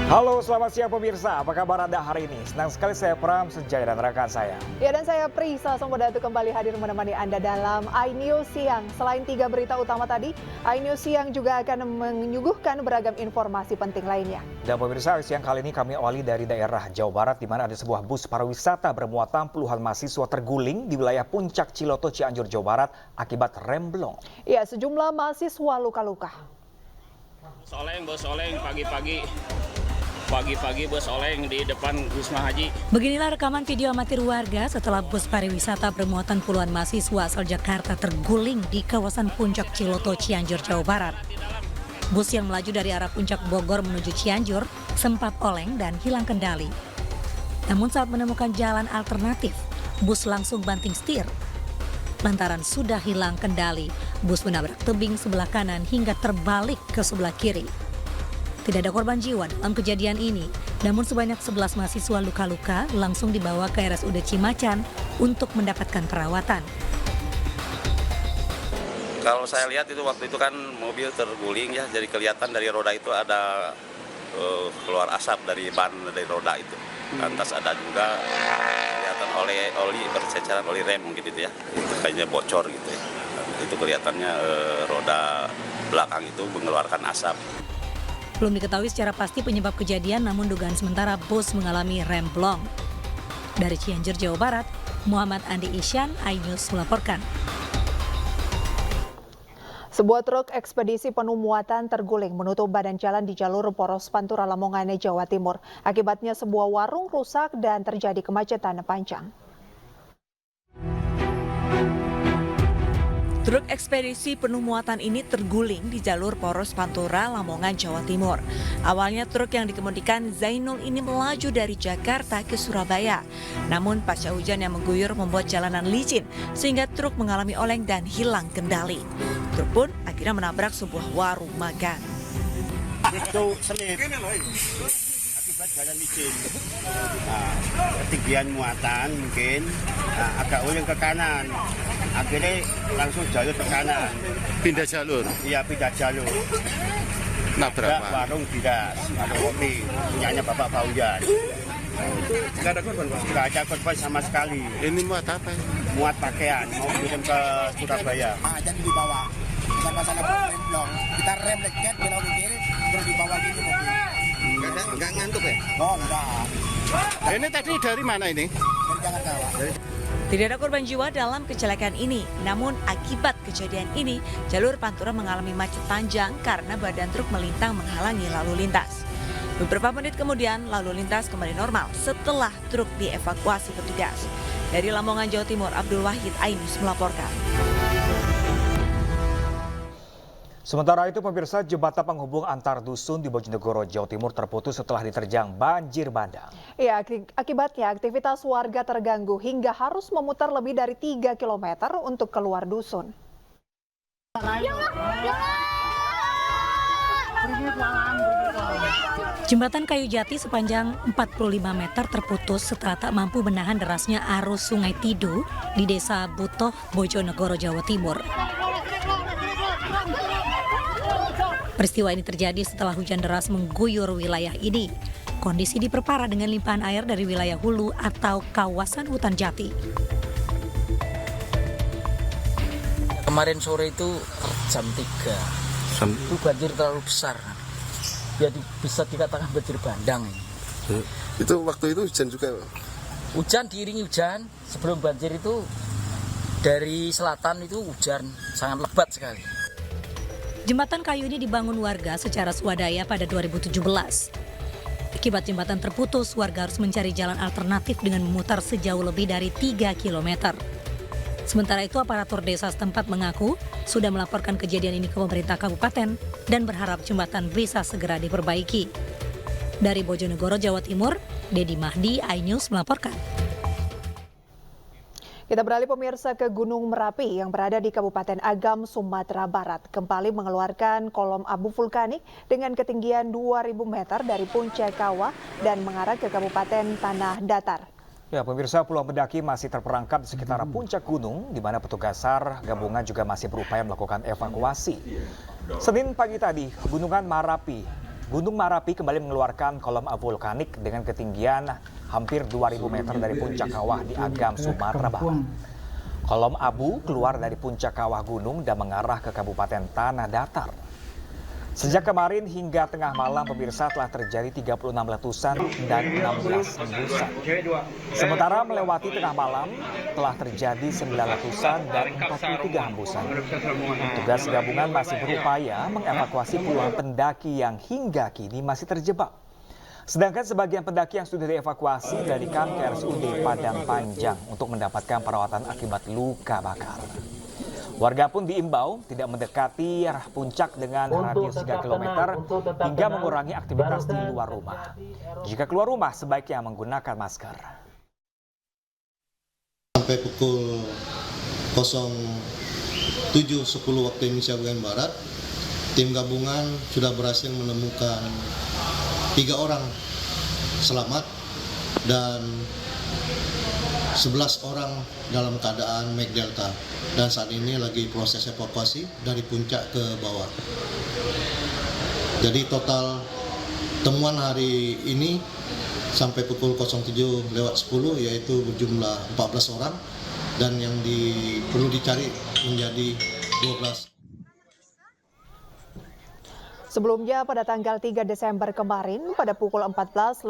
Halo, selamat siang pemirsa. Apa kabar Anda hari ini? Senang sekali saya Pram Senjaya dan rekan saya. Ya, dan saya Prisa Sombodatu kembali hadir menemani Anda dalam iNews Siang. Selain 3 berita utama tadi, iNews Siang juga akan menyuguhkan beragam informasi penting lainnya. Dan pemirsa, siang kali ini kami awali dari daerah Jawa Barat, di mana ada sebuah bus pariwisata bermuatan puluhan mahasiswa terguling di wilayah Puncak Ciloto, Cianjur, Jawa Barat akibat remblong. Ya, sejumlah mahasiswa luka-luka. Bos Oleng pagi-pagi bus oleng di depan Wisma Haji. Beginilah rekaman video amatir warga setelah bus pariwisata bermuatan puluhan mahasiswa asal Jakarta terguling di kawasan Puncak Ciloto, Cianjur, Jawa Barat. Bus yang melaju dari arah Puncak Bogor menuju Cianjur sempat oleng dan hilang kendali. Namun saat menemukan jalan alternatif, bus langsung banting setir. Lantaran sudah hilang kendali, bus menabrak tebing sebelah kanan hingga terbalik ke sebelah kiri. Tidak ada korban jiwa dalam kejadian ini, namun sebanyak 11 mahasiswa luka-luka langsung dibawa ke RSUD Cimacan untuk mendapatkan perawatan. Kalau saya lihat itu waktu itu kan mobil terguling ya, jadi kelihatan dari roda itu ada keluar asap dari ban dari roda itu. Lantas ada juga kelihatan oli berceceran oli rem gitu ya, itu kayaknya bocor gitu ya. Itu kelihatannya roda belakang itu mengeluarkan asap. Belum diketahui secara pasti penyebab kejadian, namun dugaan sementara bus mengalami remblong. Dari Cianjur, Jawa Barat, Muhammad Andi Isyan, iNews melaporkan. Sebuah truk ekspedisi penuh muatan terguling menutup badan jalan di jalur Poros Pantura Lamongan, Jawa Timur. Akibatnya sebuah warung rusak dan terjadi kemacetan panjang. Truk ekspedisi penuh muatan ini terguling di jalur Poros Pantura, Lamongan, Jawa Timur. Awalnya truk yang dikemudikan Zainul ini melaju dari Jakarta ke Surabaya. Namun pasca hujan yang mengguyur membuat jalanan licin sehingga truk mengalami oleng dan hilang kendali. Truk pun akhirnya menabrak sebuah warung makan. Itu selip akibat jalan licin. Ketinggian muatan mungkin agak oleng ke kanan. Akhirnya langsung jalur ke kanan. Pindah jalur? Iya, pindah jalur. Nabrak warung Didas, warung kopi, punyanya Bapak Paujan. Nggak ada korban, Pak? Nggak ada korban sama sekali. Ini muat apa? Muat pakaian, mau kirim ke Surabaya. Jadi dibawa, bukan masalah remblong. Kita rem leket, belok ke kiri, terus dibawa gini mobil. Nggak ngantuk ya? Oh, enggak. Ini tadi dari mana ini? Dari Jakarta, Pak. Tidak ada korban jiwa dalam kecelakaan ini, namun akibat kejadian ini, jalur Pantura mengalami macet panjang karena badan truk melintang menghalangi lalu lintas. Beberapa menit kemudian, lalu lintas kembali normal setelah truk dievakuasi petugas. Dari Lamongan, Jawa Timur, Abdul Wahid, iNews melaporkan. Sementara itu pemirsa, jembatan penghubung antar dusun di Bojonegoro, Jawa Timur terputus setelah diterjang banjir bandang. Ya, akibatnya aktivitas warga terganggu hingga harus memutar lebih dari 3 km untuk keluar dusun. Jembatan kayu jati sepanjang 45 meter terputus setelah tak mampu menahan derasnya arus Sungai Tidu di Desa Butoh, Bojonegoro, Jawa Timur. Peristiwa ini terjadi setelah hujan deras mengguyur wilayah ini. Kondisi diperparah dengan limpahan air dari wilayah hulu atau kawasan hutan jati. Kemarin sore itu jam 3, itu banjir terlalu besar. Jadi bisa dikatakan banjir bandang ini. Itu waktu itu hujan juga? Hujan diiringi hujan, sebelum banjir itu dari selatan itu hujan sangat lebat sekali. Jembatan kayu ini dibangun warga secara swadaya pada 2017. Akibat jembatan terputus, warga harus mencari jalan alternatif dengan memutar sejauh lebih dari 3 km. Sementara itu, aparatur desa setempat mengaku sudah melaporkan kejadian ini ke pemerintah kabupaten dan berharap jembatan bisa segera diperbaiki. Dari Bojonegoro, Jawa Timur, Dedi Mahdi, iNews melaporkan. Kita beralih pemirsa ke Gunung Merapi yang berada di Kabupaten Agam, Sumatera Barat. Kembali mengeluarkan kolom abu vulkanik dengan ketinggian 2.000 meter dari puncak kawah dan mengarah ke Kabupaten Tanah Datar. Ya, pemirsa, puluhan pendaki masih terperangkap di sekitar puncak gunung, di mana petugas SAR gabungan juga masih berupaya melakukan evakuasi. Senin pagi tadi, Gunungan Merapi Gunung Merapi kembali mengeluarkan kolom abu vulkanik dengan ketinggian hampir 2.000 meter dari puncak kawah di Agam, Sumatera Barat. Kolom abu keluar dari puncak kawah gunung dan mengarah ke Kabupaten Tanah Datar. Sejak kemarin hingga tengah malam, pemirsa, telah terjadi 36 letusan dan 16 hembusan. Sementara melewati tengah malam, telah terjadi 9 letusan dan 43 hembusan. Tugas gabungan masih berupaya mengevakuasi puluhan pendaki yang hingga kini masih terjebak. Sedangkan sebagian pendaki yang sudah dievakuasi dilarikan ke RSUD Padang Panjang untuk mendapatkan perawatan akibat luka bakar. Warga pun diimbau tidak mendekati arah puncak dengan radius 3 km hingga mengurangi aktivitas di luar rumah. Jika keluar rumah, sebaiknya menggunakan masker. Sampai pukul 07.10 waktu Indonesia bagian Barat, tim gabungan sudah berhasil menemukan 3 orang selamat dan 11 orang dalam keadaan MAC Delta, dan saat ini lagi proses evakuasi dari puncak ke bawah. Jadi total temuan hari ini sampai pukul 07.10 yaitu berjumlah 14 orang dan yang perlu dicari menjadi 12. Sebelumnya pada tanggal 3 Desember kemarin pada pukul 14.54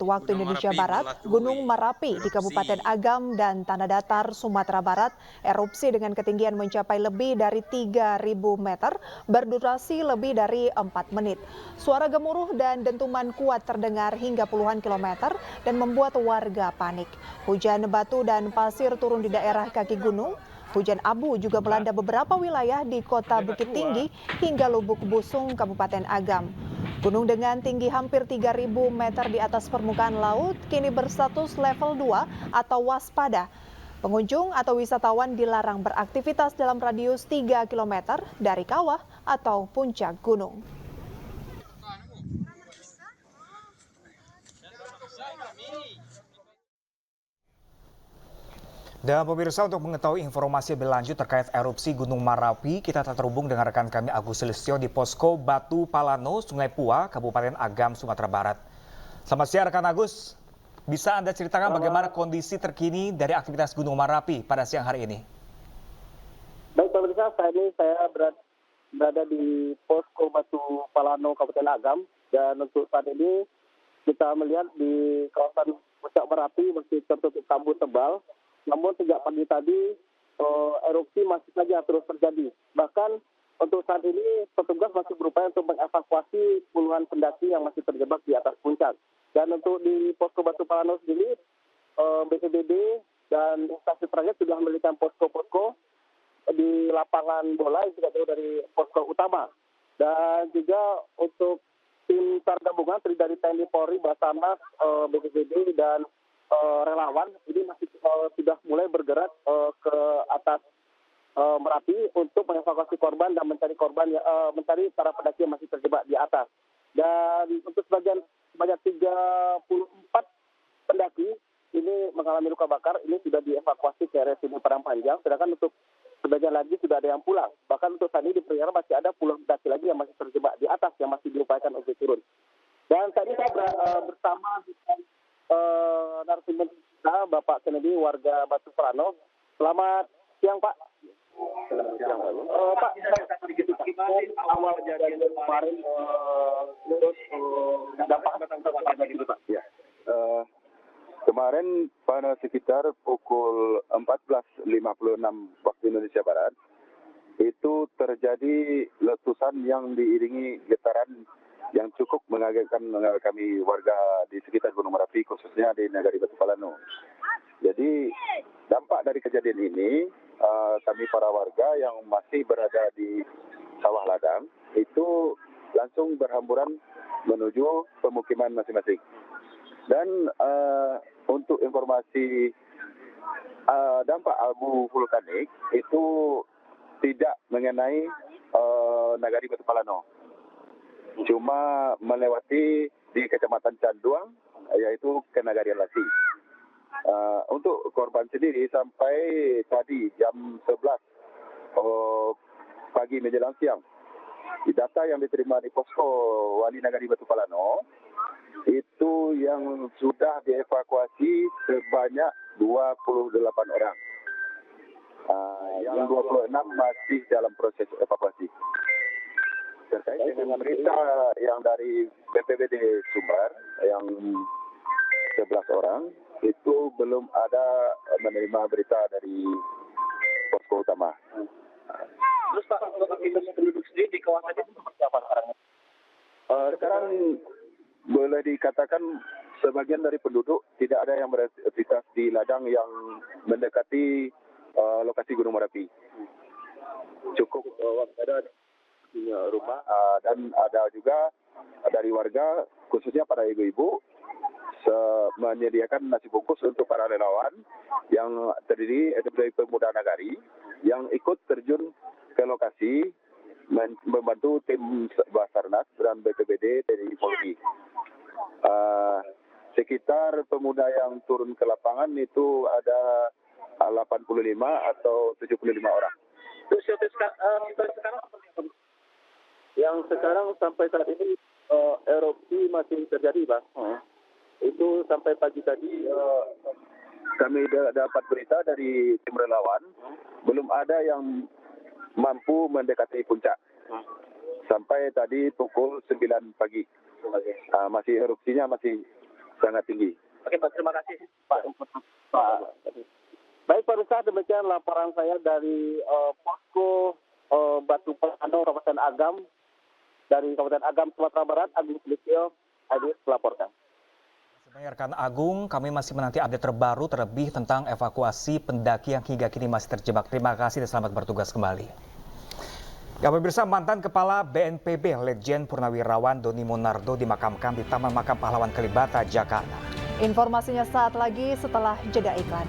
waktu Indonesia Barat, Gunung Merapi di Kabupaten Agam dan Tanah Datar, Sumatera Barat erupsi dengan ketinggian mencapai lebih dari 3.000 meter berdurasi lebih dari 4 menit. Suara gemuruh dan dentuman kuat terdengar hingga puluhan kilometer dan membuat warga panik. Hujan batu dan pasir turun di daerah kaki gunung. Hujan abu juga melanda beberapa wilayah di Kota Bukit Tinggi hingga Lubuk Busung, Kabupaten Agam. Gunung dengan tinggi hampir 3.000 meter di atas permukaan laut kini berstatus level 2 atau waspada. Pengunjung atau wisatawan dilarang beraktivitas dalam radius 3 km dari kawah atau puncak gunung. Dan pemirsa, untuk mengetahui informasi lebih lanjut terkait erupsi Gunung Merapi, kita telah terhubung dengan rekan kami Agus Sulistyo di Posko Batu Palano, Sungai Pua, Kabupaten Agam, Sumatera Barat. Selamat siang rekan Agus, bisa Anda ceritakan bagaimana kondisi terkini dari aktivitas Gunung Merapi pada siang hari ini? Baik pemirsa, saat ini saya berada di Posko Batu Palano, Kabupaten Agam, dan untuk saat ini kita melihat di kawasan puncak Merapi masih tertutup kabut tebal. Namun sejak pagi tadi erupsi masih saja terus terjadi. Bahkan untuk saat ini petugas masih berupaya untuk mengevakuasi puluhan pendaki yang masih terjebak di atas puncak. Dan untuk di Posko Batu Palano sendiri, BPBD dan instansi terkait sudah mendirikan posko-posko di lapangan bola yang tidak jauh dari posko utama. Dan juga untuk tim SAR gabungan terdiri dari TNI, Polri, Basarnas, BPBD dan relawan ini masih sudah mulai bergerak ke atas Merapi untuk mengevakuasi korban dan mencari mencari para pendaki yang masih terjebak di atas. Dan untuk sebanyak 34 pendaki ini mengalami luka bakar, ini sudah dievakuasi ke RSUD Padang Panjang, sedangkan untuk sebagian lagi sudah ada yang pulang. Bahkan untuk saat ini diperkirakan masih ada puluhan pendaki lagi yang masih terjebak di atas yang masih diupayakan untuk turun. Dan saat ini saya bersama dengan narasumber kita, Bapak Kennedy, warga Batu Palano. Selamat siang, Pak. Pak, awal kejadian kemarin terus dampak apa gitu, Pak? Ya. Kemarin pada sekitar pukul 14.56 waktu Indonesia Barat itu terjadi letusan yang diiringi getaran yang cukup mengagetkan kami warga di sekitar Gunung Merapi, khususnya di Nagari Batu Palano. Jadi dampak dari kejadian ini, kami para warga yang masih berada di sawah ladang itu langsung berhamburan menuju pemukiman masing-masing. Dan untuk informasi dampak abu vulkanik itu tidak mengenai Nagari Batu Palano. Cuma melewati di Kecamatan Canduang, yaitu ke Nagarian Lasi. Untuk korban sendiri sampai tadi jam 11 pagi menjelang siang, data yang diterima di posko Wali Nagari Batu Palano, itu yang sudah dievakuasi sebanyak 28 orang. Yang 26 masih dalam proses evakuasi. Terkait dengan berita yang dari BPBD Sumbar yang 11 orang, itu belum ada menerima berita dari posko utama. Terus Pak, untuk aktivitas penduduk sendiri di kawasan itu seperti apa sekarang? Sekarang boleh dikatakan sebagian dari penduduk tidak ada yang beraktivitas di ladang yang mendekati lokasi Gunung Merapi. Cukup ada rumah dan ada juga dari warga khususnya para ibu-ibu menyediakan nasi bungkus untuk para relawan yang terdiri dari pemuda nagari yang ikut terjun ke lokasi membantu tim Basarnas dan BPBD dari Polri. Sekitar pemuda yang turun ke lapangan itu ada 85 atau 75 orang. Terus sekarang seperti apa? Yang sekarang sampai saat ini erupsi masih terjadi, Bang. Itu sampai pagi tadi kami dapat berita dari tim relawan, belum ada yang mampu mendekati puncak. Sampai tadi pukul 9 pagi. Masih erupsinya masih sangat tinggi. Oke Pak, terima kasih Pak. Baik Pak Rusa, demikian laporan saya dari posko Batu Palano, Kabupaten Agam. Dari Kabupaten Agam, Sumatera Barat, Agung Sulistyo, Adit melaporkan. Rekan Agung, kami masih menanti update terbaru terlebih tentang evakuasi pendaki yang hingga kini masih terjebak. Terima kasih dan selamat bertugas kembali. Ya pemirsa, mantan Kepala BNPB Letjen Purnawirawan Doni Monardo dimakamkan di Taman Makam Pahlawan Kalibata, Jakarta. Informasinya saat lagi setelah jeda iklan.